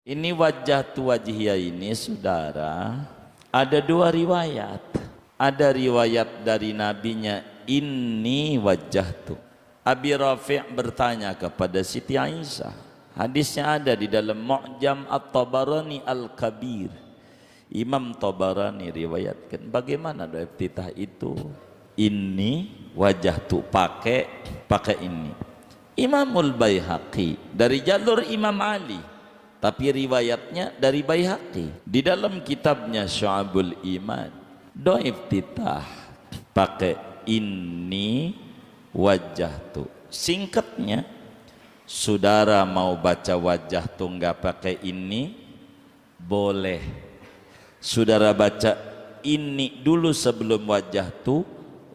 Ini wajjahtu wajhiya ini saudara, ada dua riwayat. Ada riwayat dari nabinya, inni wajjahtu. Abi Rafi' bertanya kepada Siti Aisyah. Hadisnya ada di dalam Mu'jam At-Tabarani Al-Kabir. Imam Tabarani riwayatkan bagaimana doa iftitah itu. Inni wajjahtu, pakai ini. Imamul Baihaqi dari jalur Imam Ali, tapi riwayatnya dari Baihaqi di dalam kitabnya Syu'abul Iman. Doa iftitah pakai inni wajjahtu. Singkatnya, saudara mau baca wajjahtu enggak pakai ini boleh. Saudara baca ini dulu sebelum wajjahtu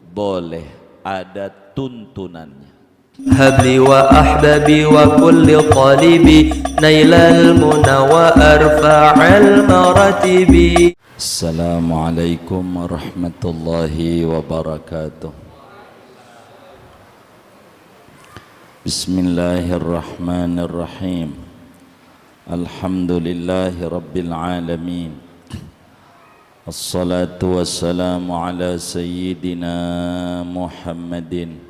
boleh, ada tuntunannya. Habli wa ahbabi wa kulli qalibi nailal muna wa arfa'al maratibi. Assalamualaikum warahmatullahi wabarakatuh. Bismillahirrahmanirrahim. Alhamdulillahi rabbil alamin. Assalatu wassalamu ala sayyidina Muhammadin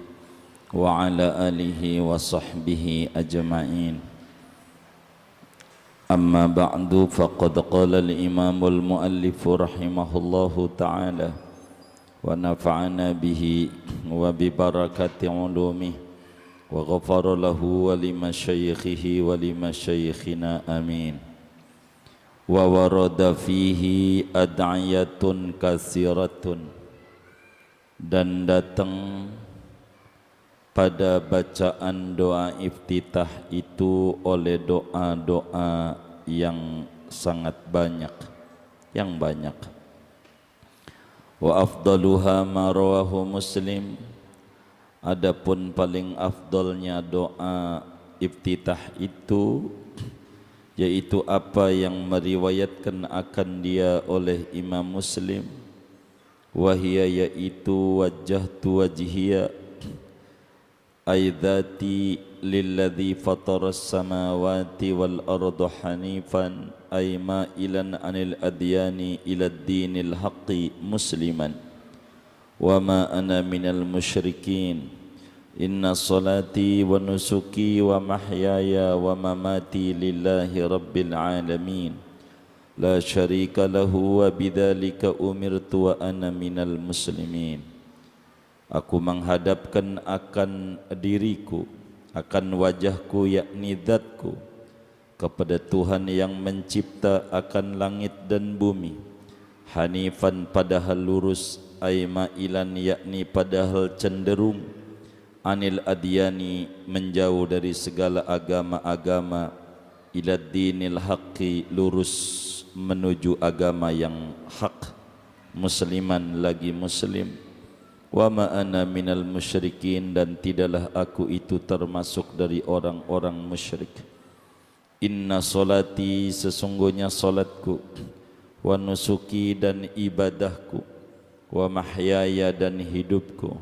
wa ala alihi wa sahbihi ajma'in. Amma ba'du, faqad qala al-imam al-muallif rahimahullahu ta'ala wa nafa'ana bihi wa bi barakati ulumih wa ghafara lahu wa limasyaykhihi wa limasyaykhina amin. Wa warada fihi ad'iyatun katsiratun, dan datang pada bacaan doa iftitah itu oleh doa-doa yang sangat banyak, yang banyak. Wa afdaluha ma rawahu Muslim, adapun paling afdalnya doa iftitah itu yaitu apa yang meriwayatkan akan dia oleh Imam Muslim, wahia yaitu wajjahtu wajhiya aidati lilladzi fataras samawati wal arda hanifan ay ma'ilan anil adyani ila ad-dinil haqqi musliman wa ma ana minal musyrikin. Inna salati wa nusuki wa mahyaya wa mamati lillahi rabbil alamin la syarika lahu wa bidzalika umirtu wa ana minal muslimin. Aku menghadapkan akan diriku, akan wajahku yakni zatku, kepada Tuhan yang mencipta akan langit dan bumi, hanifan padahal lurus, ay ma'ilan yakni padahal cenderung, anil adyani menjauh dari segala agama-agama, ila dinil haqqi lurus menuju agama yang hak, musliman lagi muslim. Wa ma ana minal musyrikin, dan tidaklah aku itu termasuk dari orang-orang musyrik. Inna solati, sesungguhnya salatku, wa nusuki dan ibadahku, wa mahyaya dan hidupku,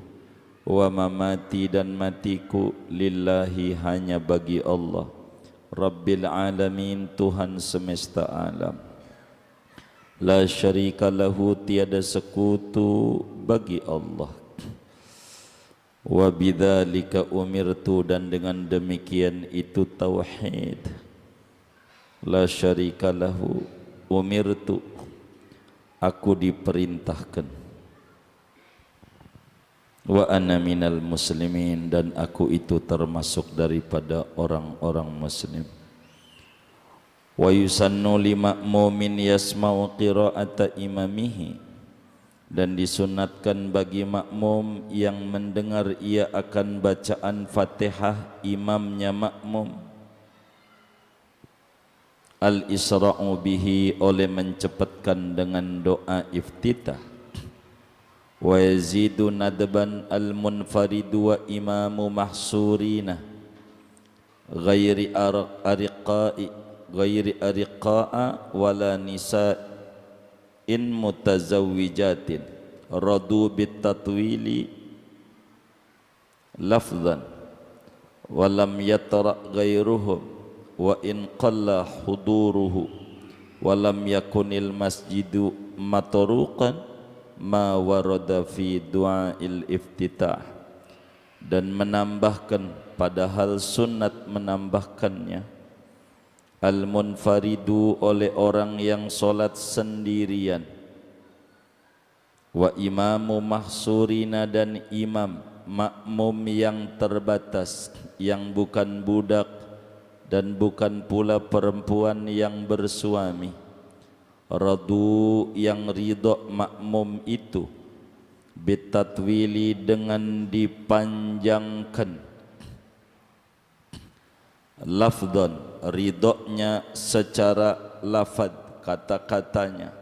wa mamati dan matiku, lillahi hanya bagi Allah, Rabbil alamin Tuhan semesta alam. La syarika lahu, tiada sekutu bagi Allah. Wa bidzalika umirtu, dan dengan demikian itu tauhid. La syarika lahu, umirtu, aku diperintahkan. Wa ana minal muslimin, dan aku itu termasuk daripada orang-orang muslim. Wa yusannu lima'mumin yasma'u qira'ata imamihi, dan disunatkan bagi makmum yang mendengar ia akan bacaan Fatihah imamnya makmum, al-isra'u bihi, oleh mencepatkan dengan doa iftitah. Wa yazidu nadban al-munfaridu wa imamu mahsurina ghairi ariqa'a wala nisa'in mutazawwijatin radu bitatwili lafzan walam yatra ghairuhum wa in qalla huduruhu wa lam yakunil masjidu matruqan ma warada fi du'ail iftitah, dan menambahkan padahal sunat menambahkannya al-munfaridu oleh orang yang solat sendirian, wa imamu mahsurina dan imam makmum yang terbatas yang bukan budak dan bukan pula perempuan yang bersuami, radu yang ridha makmum itu bitatwili dengan dipanjangkan, lafdan ridhonya secara lafad kata-katanya,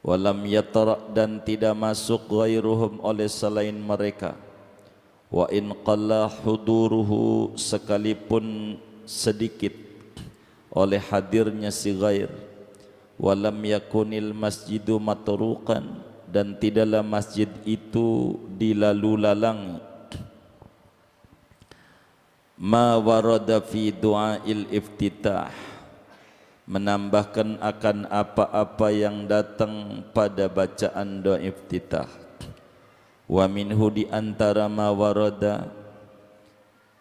walam yatra dan tidak masuk ghairuhum oleh selain mereka, wa in qalla huduruhu sekalipun sedikit oleh hadirnya si ghair, walam yakunil masjidu matruqan dan tidaklah masjid itu dilalu-lalangi, ma warada fi du'ail iftitah menambahkan akan apa-apa yang datang pada bacaan doa iftitah, wa minhu di antara ma warada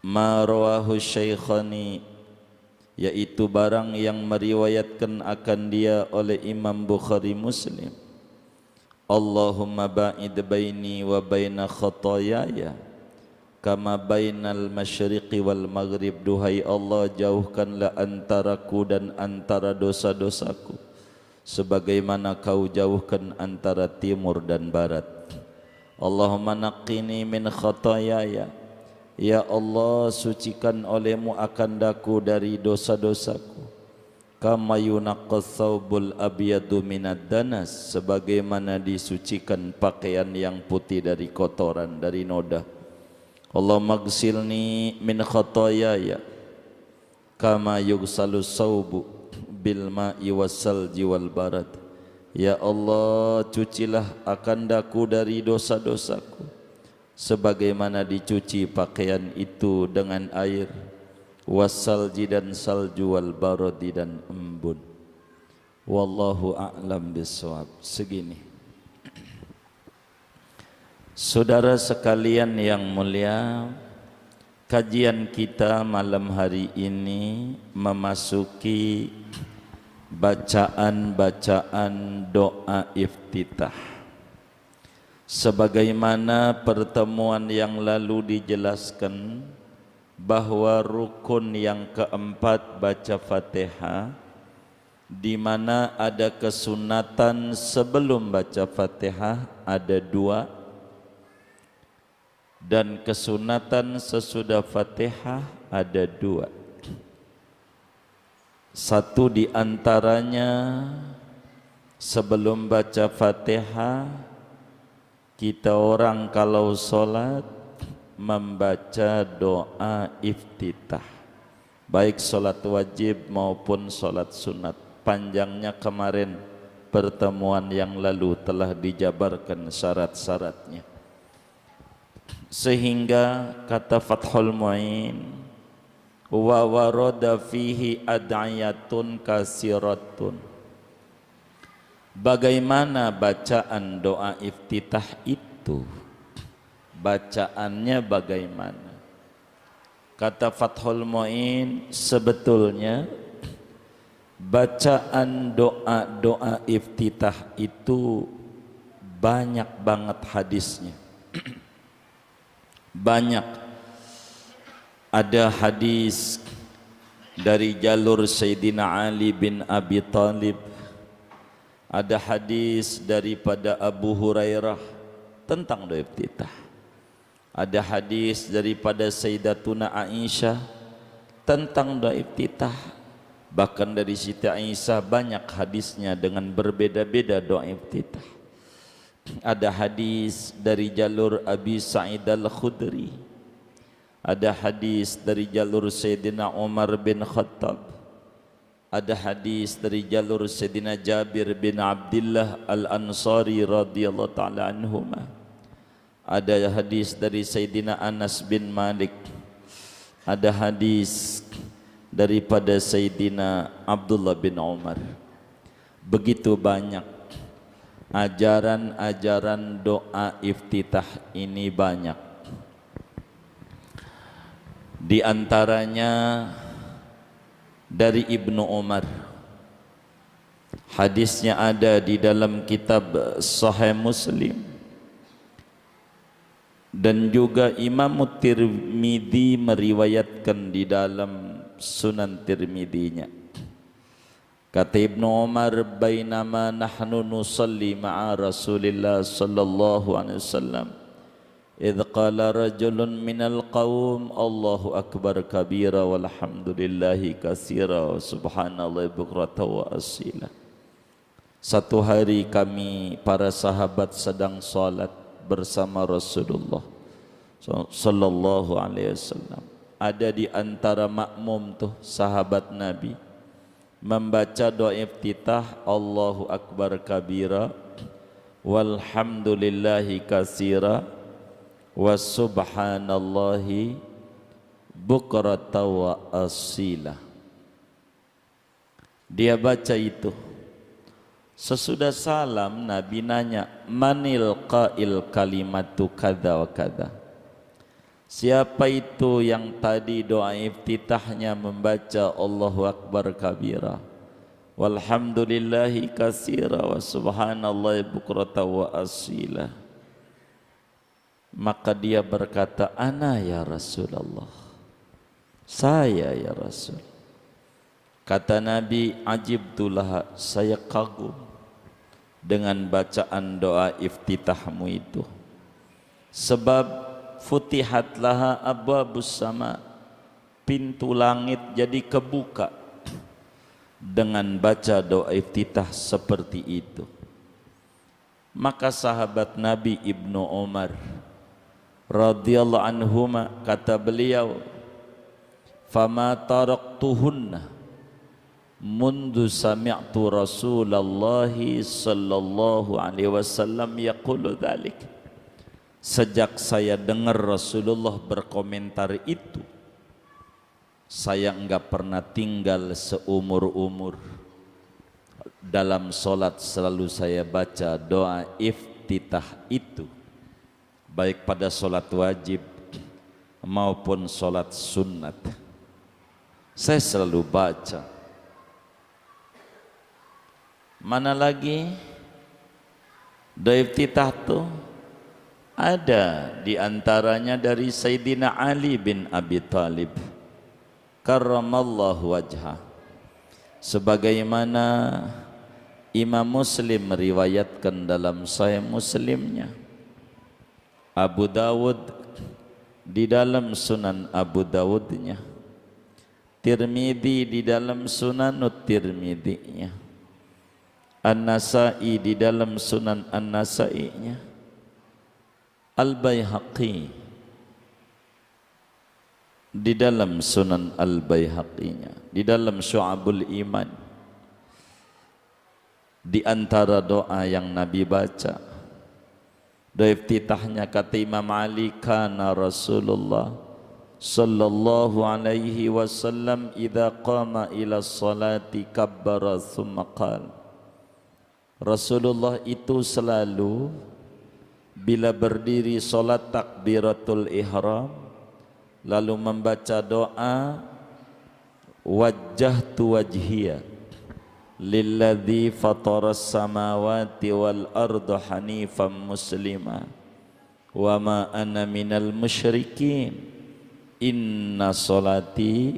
ma rawahu syaikhani, yaitu barang yang meriwayatkan akan dia oleh Imam Bukhari Muslim, Allahumma ba'id baini wa baina khatayaya kama bainal masyriqi wal maghrib, duhai Allah jauhkanlah antaraku dan antara dosa-dosaku sebagaimana kau jauhkan antara timur dan barat. Allahumma naqqini min khatayaya, ya Allah sucikan olehmu akan daku dari dosa-dosaku, kama yunaqqas thawbul abyadu minad danas, sebagaimana disucikan pakaian yang putih dari kotoran, dari noda. Allahumma ghsilni min khatayaya kama yughsalus thawbu bil ma'i wassalji wal barad, ya Allah cucilah akan daku dari dosa-dosaku sebagaimana dicuci pakaian itu dengan air, wassalji dan salju, wal baradi dan embun. Wallahu a'lam bissawab. Segini. Saudara sekalian yang mulia, kajian kita malam hari ini memasuki bacaan-bacaan doa iftitah. Sebagaimana pertemuan yang lalu dijelaskan bahwa rukun yang keempat baca Fatihah, di mana ada kesunatan sebelum baca Fatihah ada 2, dan kesunatan sesudah Fatihah ada 2. Satu di antaranya sebelum baca Fatihah, kita orang kalau solat membaca doa iftitah, baik solat wajib maupun solat sunat. Panjangnya kemarin pertemuan yang lalu telah dijabarkan syarat-syaratnya, sehingga kata Fathul Mu'in, wa warada fihi ad'ayatun kasiratun. Bagaimana bacaan doa iftitah itu? Bacaannya bagaimana? Kata Fathul Mu'in, sebetulnya bacaan doa-doa iftitah itu banyak banget hadisnya. Banyak. Ada hadis dari jalur Sayyidina Ali bin Abi Thalib, ada hadis daripada Abu Hurairah tentang doa iftitah, ada hadis daripada Sayyidatuna Aisyah tentang doa iftitah. Bahkan dari Siti Aisyah banyak hadisnya dengan berbeda-beda doa iftitah. Ada hadis dari jalur Abi Sa'id Al-Khudri, ada hadis dari jalur Sayyidina Umar bin Khattab, ada hadis dari jalur Sayyidina Jabir bin Abdullah Al-Ansari radhiyallahu ta'ala anhuma, ada hadis dari Sayyidina Anas bin Malik, ada hadis daripada Sayyidina Abdullah bin Umar. Begitu banyak ajaran-ajaran doa iftitah ini banyak. Di antaranya dari Ibnu Umar. Hadisnya ada di dalam kitab Sahih Muslim. Dan juga Imam Tirmidzi meriwayatkan di dalam Sunan Tirmidzi-nya. Kata Ibnu Umar, "Bainama nahnu nusalli ma'a Rasulillah sallallahu alaihi wasallam, idh qala rajulun minal qaum Allahu akbar kabira walhamdulillahi katsira wa subhanallahi bukratan wa asila." Satu hari kami para sahabat sedang salat bersama Rasulullah sallallahu alaihi wasallam. Ada di antara makmum tuh sahabat Nabi membaca doa iftitah Allahu akbar kabira walhamdulillahi katsira wa subhanallahi bukratan wa asila. Dia baca itu. Sesudah salam Nabi nanya, "Manil qail kalimatu kadza wa kadza?" Siapa itu yang tadi doa iftitahnya membaca Allahu akbar kabira walhamdulillahi katsira wa subhanallahi bukratan wa asila? Maka dia berkata, "Ana ya Rasulullah." Saya ya Rasul. Kata Nabi, "Ajibtulah, saya kagum dengan bacaan doa iftitahmu itu. Sebab futihat laha abwabus sama, pintu langit jadi kebuka dengan baca doa iftitah seperti itu." Maka sahabat Nabi Ibnu Umar radhiyallahu anhuma, kata beliau, "Fama taraktuhunna mundu sami'tu Rasulullah sallallahu alaihi wasallam yaqulu dzalik." Sejak saya dengar Rasulullah berkomentar itu, saya enggak pernah tinggal seumur-umur. Dalam solat selalu saya baca doa iftitah itu, baik pada solat wajib maupun solat sunnat. Saya selalu baca. Mana lagi doa iftitah tuh ada di antaranya dari Sayyidina Ali bin Abi Thalib karramallahu wajhah, sebagaimana Imam Muslim meriwayatkan dalam Sahih Muslimnya, Abu Dawud di dalam Sunan Abu Dawudnya, Tirmidzi di dalam Sunanut Tirmidzinya, An-Nasa'i di dalam Sunan An-Nasa'inya, Al-Baihaqi di dalam Sunan Al-Baihaqi-nya, di dalam Syu'abul Iman. Di antara doa yang Nabi baca, doa iftitahnya, kata Imam Ali, "Kana Rasulullah sallallahu alaihi wasallam idza qama ila salati kabbara thumma qala." Rasulullah itu selalu bila berdiri solat takbiratul ihram lalu membaca doa, "Wajjahtu wajhiya lilladzi fataras samawati wal arda hanifan muslima wa ma ana minal musyrikin inna salati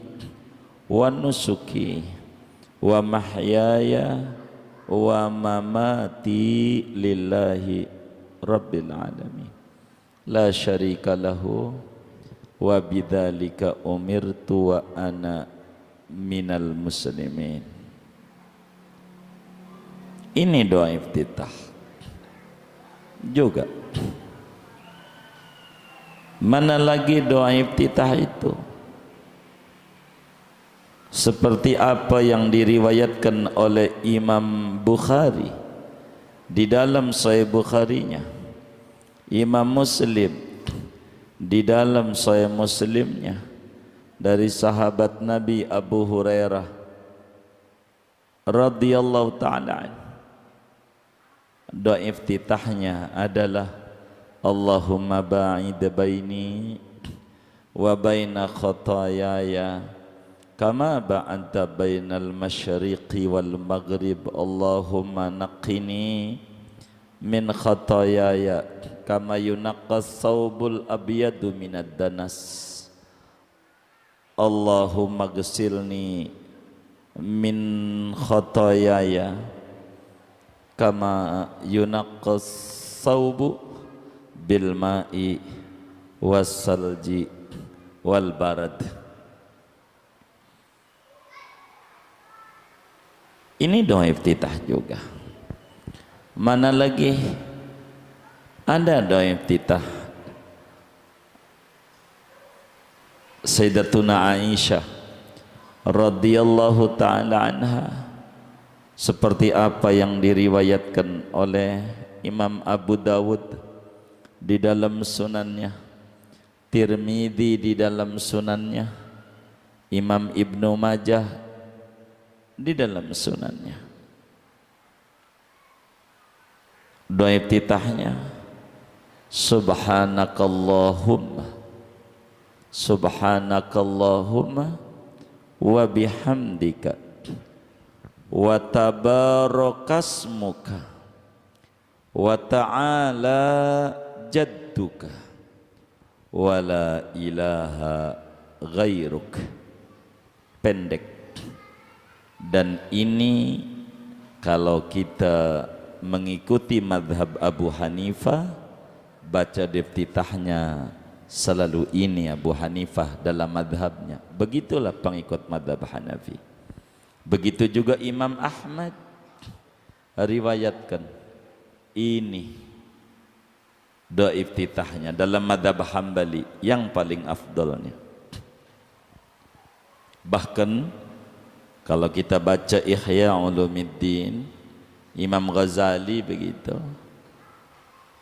wa nusuki wa mahyaya wa mamati lillahi Rabbil alamin la syarika lahu wa bidzalika umirtu wa ana minal muslimin." Ini doa iftitah juga. Mana lagi doa iftitah itu? Seperti apa yang diriwayatkan oleh Imam Bukhari di dalam Sahih Bukharinya, Imam Muslim di dalam Sahih Muslimnya, dari sahabat Nabi Abu Hurairah radhiyallahu ta'ala. Doa iftitahnya adalah Allahumma ba'id baini wa baina khataayaya kama ba'adta bainal masyriqi wal maghrib. Allahumma naqqini min khataayaya kama yunaqqas thawbul abyadu minad danas. Allahumma ghsilni min khataayaya kama yunaqqas thawbu bil ma'i was salji wal barad. Ini doa iftitah juga. Mana lagi ada doa iftitah Sayyidatuna Aisyah radhiyallahu ta'ala anha, seperti apa yang diriwayatkan oleh Imam Abu Dawud di dalam sunannya, Tirmidzi di dalam sunannya, Imam Ibnu Majah di dalam sunannya. Doa iftitahnya subhanakallahumma subhanakallahumma wa bihamdika wa tabarakasmuka wa ta'ala jadduka wa la ilaha ghairuk. Pendek. Dan ini kalau kita mengikuti madhab Abu Hanifah, baca iftitahnya selalu ini Abu Hanifah dalam madhabnya. Begitulah pengikut madhab Hanafi. Begitu juga Imam Ahmad riwayatkan ini doa iftitahnya dalam madhab Hambali yang paling afdalnya. Bahkan kalau kita baca Ihya Ulumuddin, Imam Ghazali begitu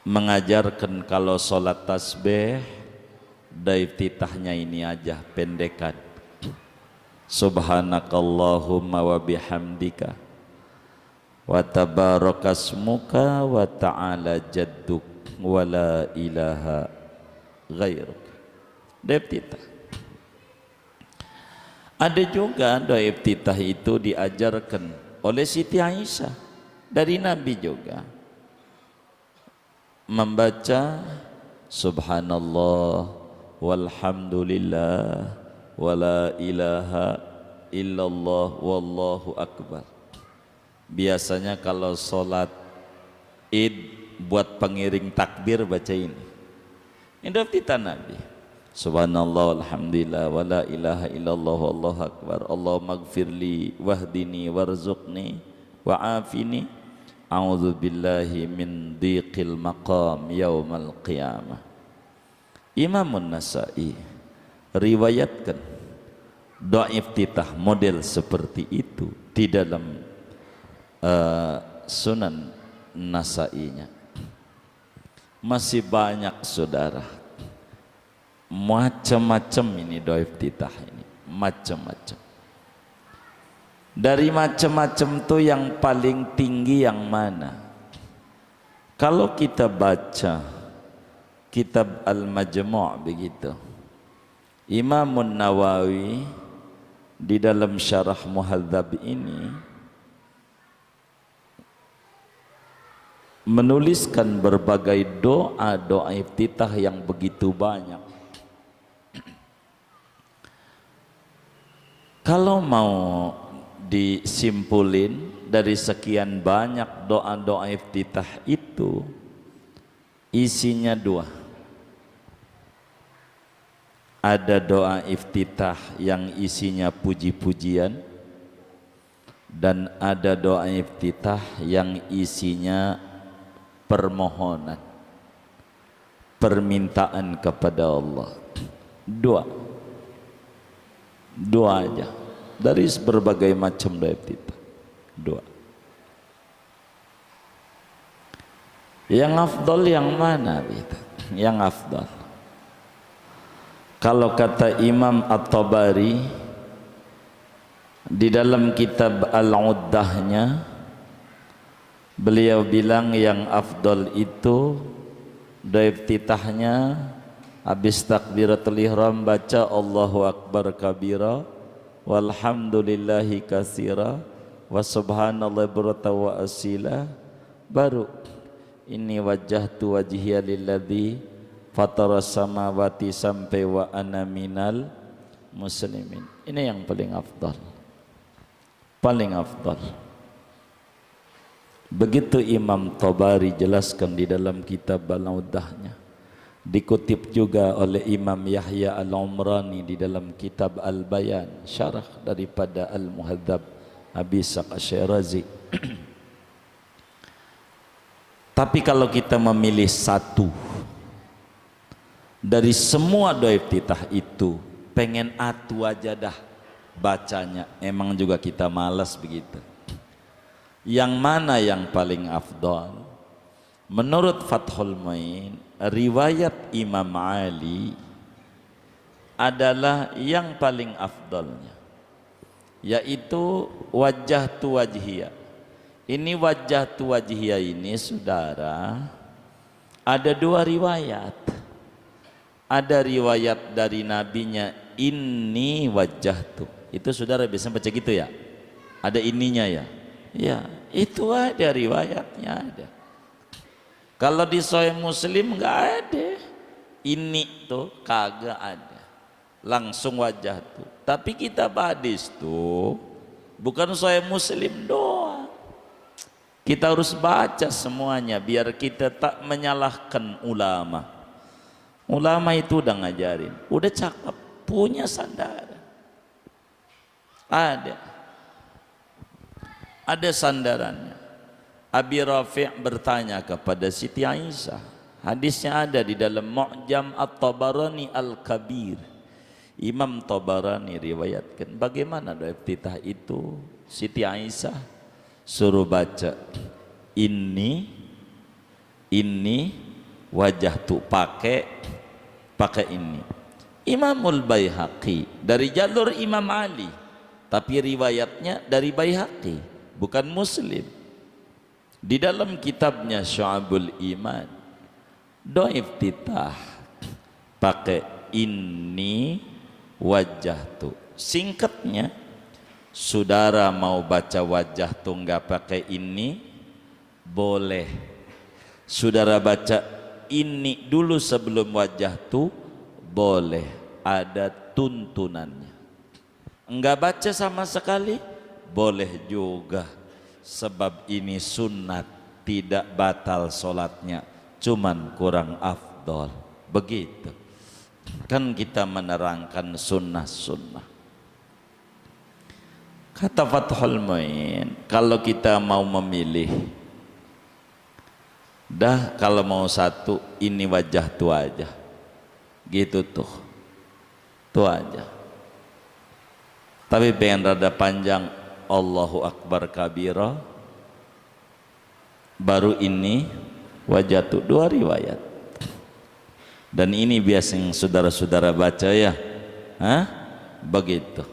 mengajarkan kalau sholat tasbih doa iftitahnya ini aja, pendekan. Subhanakallahumma wa bihamdika wa tabarakasmuka wa ta'ala jadduk wa la ilaha ghairuk. Doa iftitah. Ada juga doa iftitah itu diajarkan oleh Siti Aisyah dari Nabi juga, membaca subhanallah walhamdulillah wala ilaha illallah wallahu akbar. Biasanya kalau sholat id buat pengiring takbir baca ini. Ini doa iftitah Nabi. Subhanallah walhamdulillah wala ilaha illallah wallahu akbar. Allahumma gfirli wahdini warzuqni wa'afini a'udzu billahi min dhiqil maqam yaumal qiyamah. Imam An-Nasa'i riwayatkan doa iftitah model seperti itu di dalam Sunan Nasa'inya. Masih banyak saudara, macam-macam ini doa iftitah ini, macam-macam. Dari macam-macam itu yang paling tinggi yang mana? Kalau kita baca kitab Al-Majmu' begitu, Imam Nawawi di dalam syarah Muhadzab ini menuliskan berbagai doa iftitah yang begitu banyak. Kalau mau disimpulin dari sekian banyak doa iftitah itu, isinya dua. Ada doa iftitah yang isinya puji-pujian, dan ada doa iftitah yang isinya permohonan, permintaan kepada Allah. Dua aja dari berbagai macam doa iftitah. Dua. Yang afdal yang mana gitu? Yang afdal Kalau kata Imam At-Tabari di dalam kitab Al-Uddahnya, beliau bilang yang afdal itu doa iftitahnya habis takbiratul ihram baca Allahu Akbar kabira walhamdulillahi katsira wa subhanallahi bukratan wa asila, baru ini wajjahtu wajhiya lilladzi fataras samawati sampai wa ana minal muslimin. Ini yang paling afdal, paling afdal. Begitu Imam Tabari jelaskan di dalam kitab Al-Uddahnya, dikutip juga oleh Imam Yahya Al-Umrani di dalam kitab Al-Bayan, syarah daripada Al-Muhadzab Abi Ishaq Asy-Syirazi. Tapi kalau kita memilih satu dari semua doa iftitah itu, pengen atu aja dah bacanya, emang juga kita malas begitu. Yang mana yang paling afdal? Menurut Fathul Muin, riwayat Imam Ali adalah yang paling afdalnya, yaitu wajjahtu wajhiya. Ini wajjahtu wajhiya ini, saudara, ada dua riwayat. Ada riwayat dari nabinya inni wajjahtu, itu saudara bisa baca gitu ya, ada ininya ya, ya itu ada riwayatnya ada. Kalau di Sahih Muslim nggak ada ini tuh, kagak ada, langsung wajjahtu. Tapi kitab hadis tuh bukan Sahih Muslim doang, kita harus baca semuanya biar kita tak menyalahkan ulama. Ulama itu udah ngajarin, udah cakap, punya sandaran. Ada sandarannya. Abi Rafi' bertanya kepada Siti Aisyah, hadisnya ada di dalam Mu'jam At-Tabarani Al-Kabir. Imam Tabarani riwayatkan bagaimana doa iftitah itu. Siti Aisyah suruh baca ini wajah tuh pakai ini. Imamul Baihaqi dari jalur Imam Ali, tapi riwayatnya dari Baihaqi, bukan Muslim. Di dalam kitabnya Syu'abul Iman, doa iftitah pakai ini wajah tuh. Singkatnya, saudara mau baca wajah tuh nggak pakai ini boleh. Saudara baca ini dulu sebelum wajah tuh boleh, ada tuntunannya. Enggak baca sama sekali boleh juga, sebab ini sunat, tidak batal solatnya, cuman kurang afdol. Begitu kan kita menerangkan sunnah-sunnah. Kata Fathul Muin, kalau kita mau memilih, dah kalau mau satu, ini wajah tu aja, gitu tuh aja. Tapi pengen rada panjang, Allahu Akbar kabira, baru ini wajah tu, dua riwayat. Dan ini biasa yang saudara-saudara baca ya, begitu.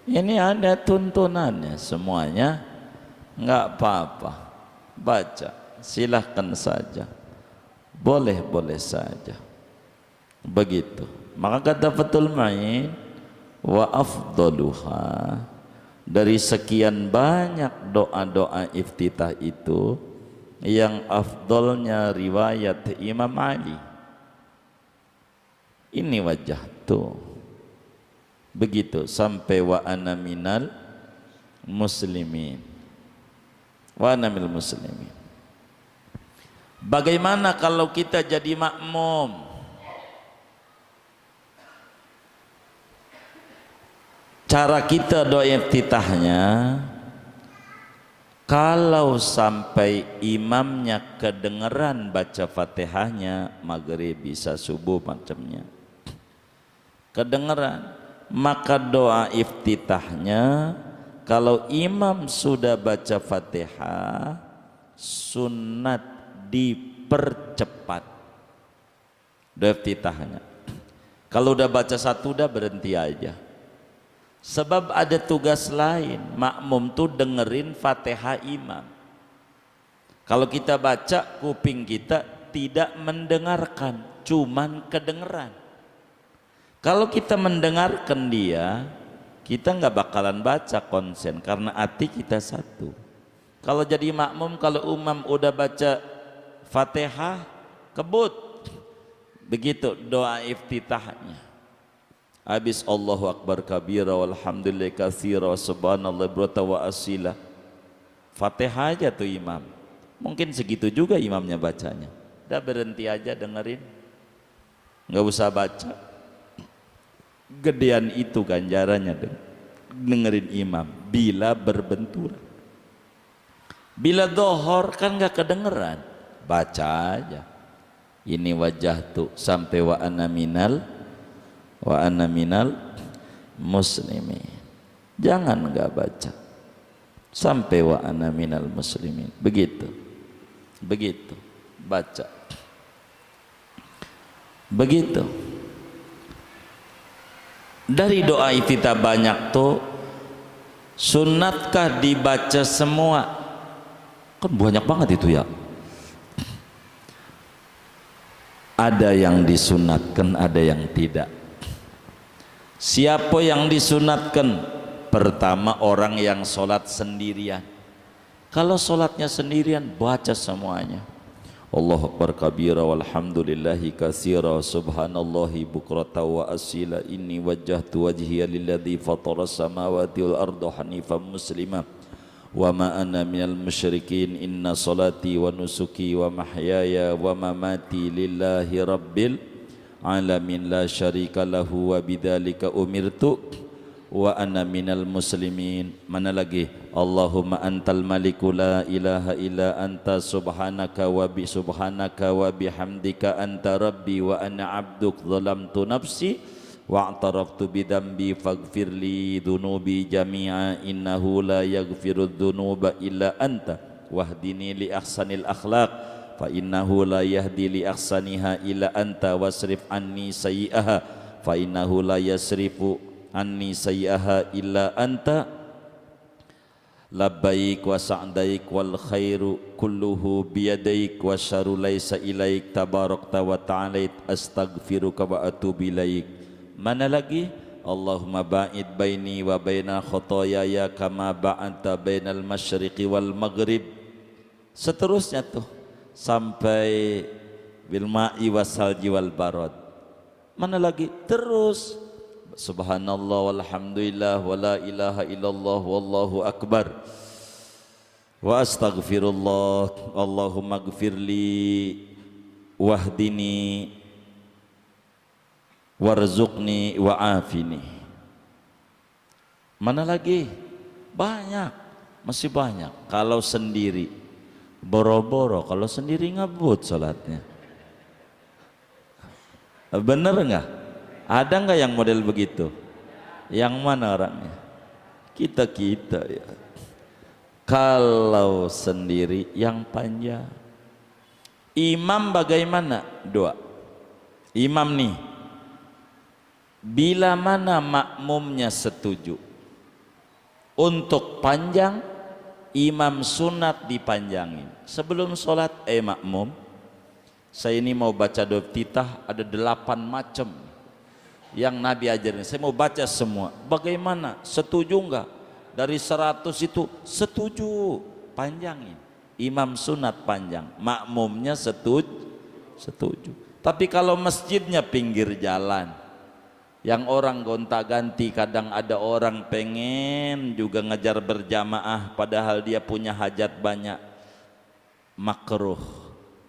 Ini ada tuntunannya semuanya, nggak apa-apa, baca. Silahkan saja, boleh saja, begitu. Maka kata Fathul Muin, wa afdaluha, dari sekian banyak doa-doa iftitah itu, yang afdalnya riwayat Imam Ali. Ini wajah tuh, begitu sampai wa ana minal muslimin, wa ana minal muslimin. Bagaimana kalau kita jadi makmum? Cara kita doa iftitahnya, kalau sampai imamnya kedengeran baca Fatihahnya, maghrib bisa subuh macamnya, kedengeran, maka doa iftitahnya kalau imam sudah baca Fatihah, sunat dipercepat doa iftitahnya. Kalau udah baca satu udah berhenti aja. Sebab ada tugas lain, makmum tuh dengerin Fatihah imam. Kalau kita baca, kuping kita tidak mendengarkan, cuman kedengeran. Kalau kita mendengarkan dia, kita nggak bakalan baca konsen karena hati kita satu. Kalau jadi makmum, kalau imam udah baca Fatihah, kebut. Begitu doa iftitahnya. Habis Allahu Akbar kabira walhamdulillah katsira subhanallah bukratan wa asila. Fatihah aja tuh imam. Mungkin segitu juga imamnya bacanya. Udah berhenti aja dengerin. Nggak usah baca. Gedean itu ganjarannya dengerin imam bila berbenturan. Bila dohor kan nggak kedengeran, baca aja. Ini wajah tuh sampai wa ana minal muslimin. Jangan nggak baca sampai wa ana minal muslimin. Begitu baca begitu. Dari doa iftitah banyak tuh, sunnatkah dibaca semua? Kan banyak banget itu ya. Ada yang disunatkan, ada yang tidak. Siapa yang disunatkan? Pertama orang yang sholat sendirian. Kalau sholatnya sendirian, baca semuanya. Allahu Akbar kabira walhamdulillahi katsira subhanallahi bukratan wa asila. Inni wajjahtu wajhiya lilladzi fatara samawati wal arda hanifan muslima wa ma ana minal musyrikin. Inna salati wa nusuki wa mahyaya wa mamati lillahi rabbil alamin la syarika lahu wa bidzalika umirtu wa ana minal muslimin. Mana lagi? Allahumma antal maliku la ilaha illa anta subhanaka wa bihamdika anta rabbi wa ana abduk zalamtu nafsi wa'taraftu bidambi faghfirli dhunubi jami'a innahu la yaghfirudz dzunuba illa anta wahdini li ahsanil akhlaq fa innahu la yahdi li ahsaniha illa anta wasrif anni sayyi'aha fa innahu la yasrifu anni sayyi'aha illa anta labbaik wa sa'daik wal khairu kulluhu biyadaik wa syarru laysa ilaik tabarakta wa ta'alait astaghfiruka wa atubu ilaik. Mana lagi? Allahumma ba'id baini wa baina khotoyaya kama ba'anta bainal masyriqi wal maghrib. Seterusnya tuh sampai bil ma'i wasalji wal barad. Mana lagi? Terus subhanallah walhamdulillah wa la ilaha illallah wallahu akbar wa astaghfirullah Allahumma gfirli wahdini warzuqni wa'afini. Mana lagi? Banyak, masih banyak. Kalau sendiri boro-boro, kalau sendiri ngebut salatnya. Bener nggak? Ada nggak yang model begitu? Yang mana orangnya? Kita ya. Kalau sendiri yang panjang. Imam bagaimana? Doa. Imam nih, bila mana makmumnya setuju untuk panjang, imam sunat dipanjangin. Sebelum sholat, makmum, saya ini mau baca doa iftitah, ada 8 macam yang Nabi ajarin, saya mau baca semua. Bagaimana? Setuju enggak? Dari 100 itu setuju, panjangin. Imam sunat panjang, makmumnya setuju. Tapi kalau masjidnya pinggir jalan, yang orang gonta-ganti, kadang ada orang pengen juga ngejar berjamaah padahal dia punya hajat banyak, makruh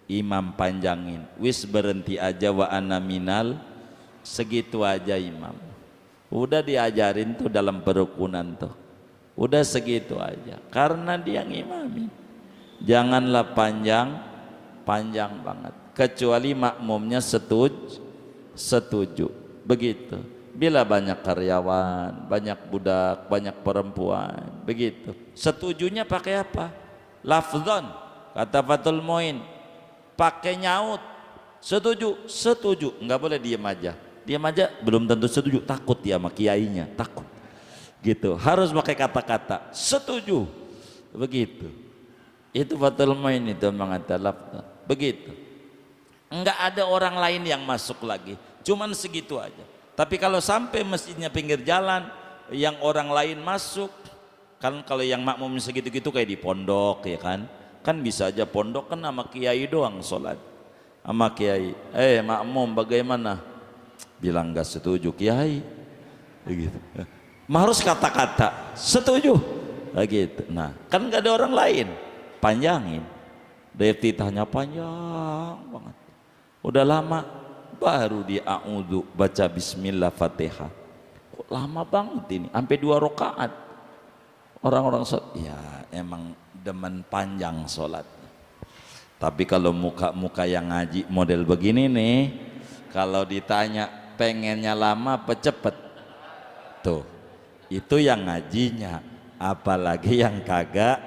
imam panjangin. Wis berhenti aja wa ana minal, segitu aja imam. Udah diajarin tuh dalam perukunan tuh, udah segitu aja karena dia ngimami. Janganlah panjang banget kecuali makmumnya setuju. Begitu. Bila banyak karyawan, banyak budak, banyak perempuan, begitu. Setujunya pakai apa? Lafzon, kata Fathul Muin, pakai nyaut. Setuju, enggak boleh diem aja. Diam aja belum tentu setuju, takut dia sama kiainya, takut. Gitu. Harus pakai kata-kata setuju. Begitu. Itu fatul main itu mengatalaf. Begitu. Enggak ada orang lain yang masuk lagi. Cuman segitu aja. Tapi kalau sampai masjidnya pinggir jalan, yang orang lain masuk, kan kalau yang makmum segitu-gitu kayak di pondok ya kan. Kan bisa aja pondok kan sama kiai doang sholat. Sama kiai, makmum bagaimana? Bilang gak setuju kiai, begitu. Harus kata-kata setuju, begitu. Nah, kan gak ada orang lain, panjangin. Dari titahnya panjang banget. Udah lama, baru dia a'udhu baca Bismillah Fatihah. Kok lama banget ini, sampai 2 rakaat. Orang-orang sholat, ya emang demen panjang sholatnya. Tapi kalau muka-muka yang ngaji model begini nih, kalau ditanya pengennya lama apa cepet, tuh itu yang ngajinya, apalagi yang kagak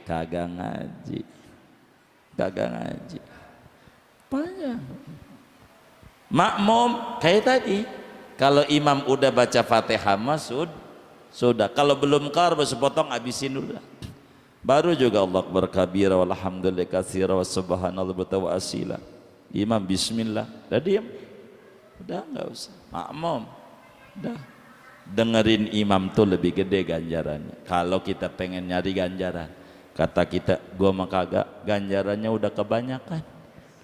ngaji, panjang. Makmum kayak tadi, kalau imam udah baca Fatihah masud sudah, kalau belum kelar sepotong habisin dulu, baru juga Allah berkabira walhamdulillah katsira wa subhanallah wa asila. Imam bismillah, udah diam. Udah nggak usah makmum, udah dengerin imam tuh lebih gede ganjarannya. Kalau kita pengen nyari ganjaran, kata kita gua mah kagak, ganjarannya udah kebanyakan,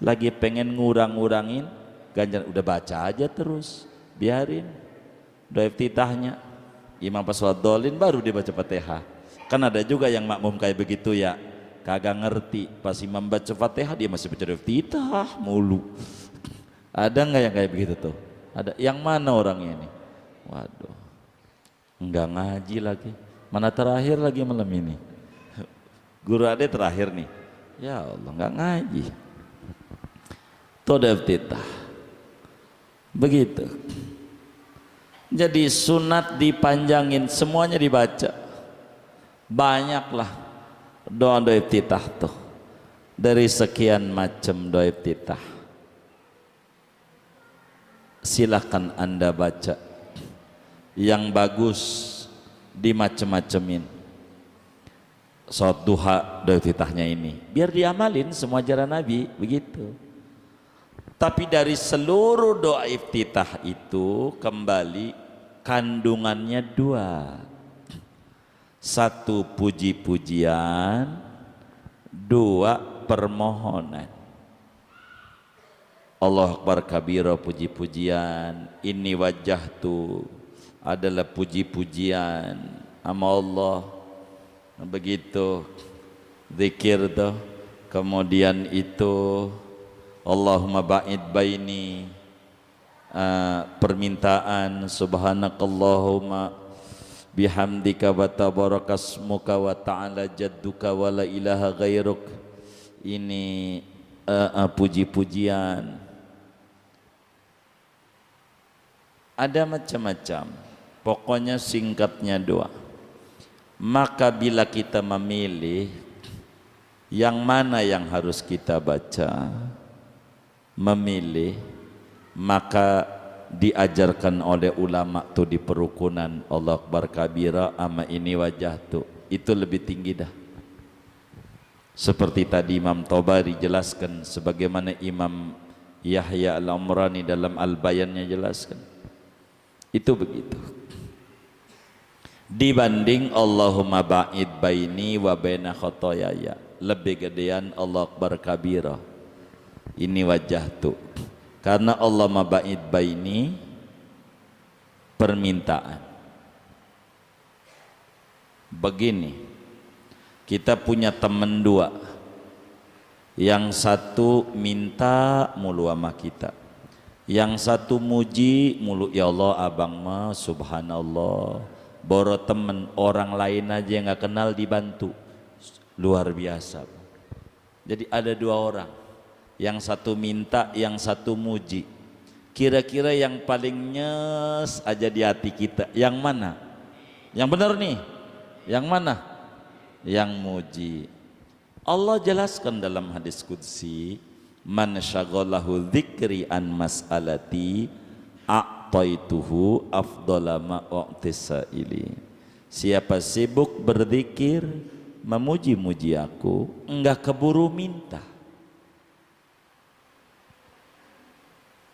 lagi pengen ngurang-ngurangin ganjaran, udah baca aja terus, biarin. Udah iftitahnya imam pas sholat dolin baru dia baca Fatihah. Kan ada juga yang makmum kayak begitu ya, kagak ngerti, pas imam baca Fatihah dia masih baca iftitah mulu. Ada nggak yang kayak begitu tuh? Ada. Yang mana orangnya ini? Waduh, nggak ngaji lagi. Mana terakhir lagi malam ini? Guru ade terakhir nih. Ya Allah, nggak ngaji. Toda iftitah. Begitu. Jadi sunat dipanjangin, semuanya dibaca. Banyaklah doa iftitah tuh. Dari sekian macam doa iftitah. Silahkan Anda baca yang bagus, dimacem-macemin. Salat duha doa iftitahnya ini biar diamalin semua ajaran Nabi begitu. Tapi dari seluruh doa iftitah itu kembali kandungannya 2. 1 puji-pujian, 2 permohonan. Allah Akbar kabira, puji-pujian. Ini wajah tu adalah puji-pujian sama Allah. Begitu zikir tu. Kemudian itu Allahumma ba'id baini, permintaan subhanakallahumma bihamdika wa tabarakasmuka wa ta'ala jadduka wa la ilaha ghairuk. Ini puji-pujian. Ada macam-macam, pokoknya singkatnya doa. Maka bila kita memilih yang mana yang harus kita baca, memilih, maka diajarkan oleh ulama tuh di perukunan Allah Akbar kabira ama ini wajah tuh, itu lebih tinggi dah. Seperti tadi Imam Tabari jelaskan, sebagaimana Imam Yahya Al-Amrani dalam Al-Bayannya jelaskan. Itu begitu. Dibanding Allahumma ba'id baini wa baina khotoyaya, lebih gedean Allah Akbar kabira. Ini wajah tuh. Karena Allah maba'id baini permintaan. Begini, kita punya teman 2. Yang satu minta mulu sama kita, yang satu muji mulu, ya Allah abang mah subhanallah, boro temen orang lain aja yang gak kenal dibantu, luar biasa. Jadi ada 2 orang, yang satu minta, yang satu muji. Kira-kira yang paling nyes aja di hati kita yang mana? Yang benar nih, yang mana? Yang muji. Allah jelaskan dalam hadis qudsi, man syaghalahu dzikri an mas'alati a'taituhu afdhala ma u'tisaili. Siapa sibuk berzikir, memuji-muji aku, enggak keburu minta,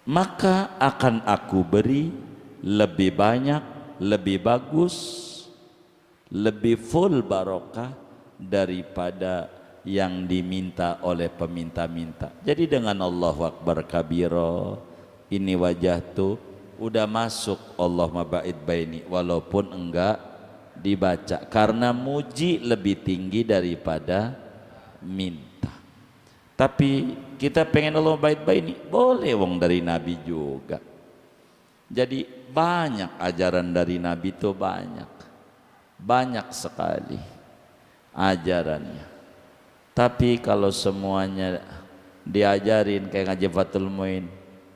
maka akan aku beri lebih banyak, lebih bagus, lebih full barokah daripada yang diminta oleh peminta-minta. Jadi dengan Allahu Akbar kabira, ini wajah tuh udah masuk Allahumma ba'id baini, walaupun enggak dibaca, karena muji lebih tinggi daripada minta. Tapi kita pengen Allah bait baini, boleh wong dari Nabi juga. Jadi banyak ajaran dari Nabi itu, banyak sekali ajarannya. Tapi kalau semuanya diajarin kayak ngaji Fathul Muin,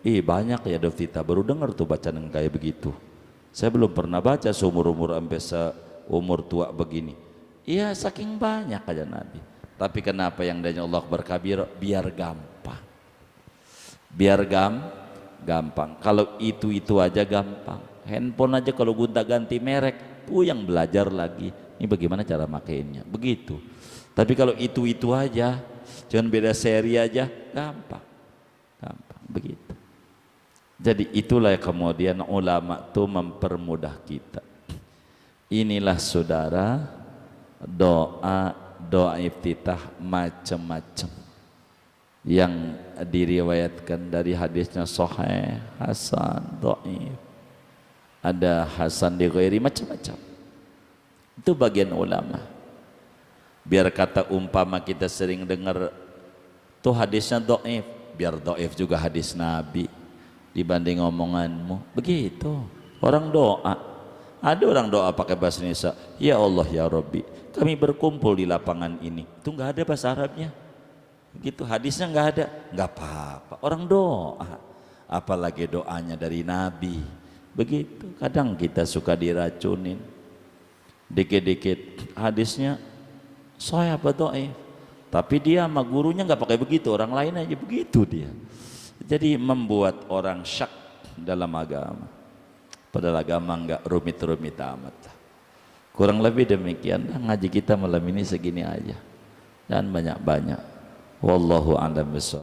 banyak ya Dovita, baru dengar tuh bacaan yang kayak begitu. Saya belum pernah baca seumur-umur sampai seumur tua begini. Iya, saking banyak aja Nabi. Tapi kenapa yang dari Allah berkabir? Biar gampang. Biar gampang. Kalau itu aja gampang. Handphone aja kalau gonta-ganti merek, yang belajar lagi. Ini bagaimana cara makainya? Begitu. Tapi kalau itu aja, cuman beda seri aja, gampang. Begitu. Jadi itulah yang kemudian ulama itu mempermudah kita. Inilah saudara, doa iftitah macam-macam yang diriwayatkan dari hadisnya sahih, hasan, dhaif. Ada hasan di ghairi, macam-macam. Itu bagian ulama. Biar kata umpama kita sering dengar tuh hadisnya dhaif, biar dhaif juga hadis Nabi dibanding omonganmu. Begitu. Orang doa. Ada orang doa pakai bahasa Indonesia, ya Allah ya Rabbi, kami berkumpul di lapangan ini. Itu nggak ada bahasa Arabnya. Gitu, hadisnya nggak ada, nggak apa-apa. Orang doa, apalagi doanya dari Nabi. Begitu. Kadang kita suka diracunin. Dikit-dikit hadisnya sahih apa dhaif. Tapi dia sama gurunya nggak pakai begitu, orang lain aja begitu dia. Jadi membuat orang syak dalam agama. Padahal agama nggak rumit-rumit amat. Kurang lebih demikian. Ngaji kita malam ini segini aja. Dan banyak-banyak. Wallahu a'lam bishawab.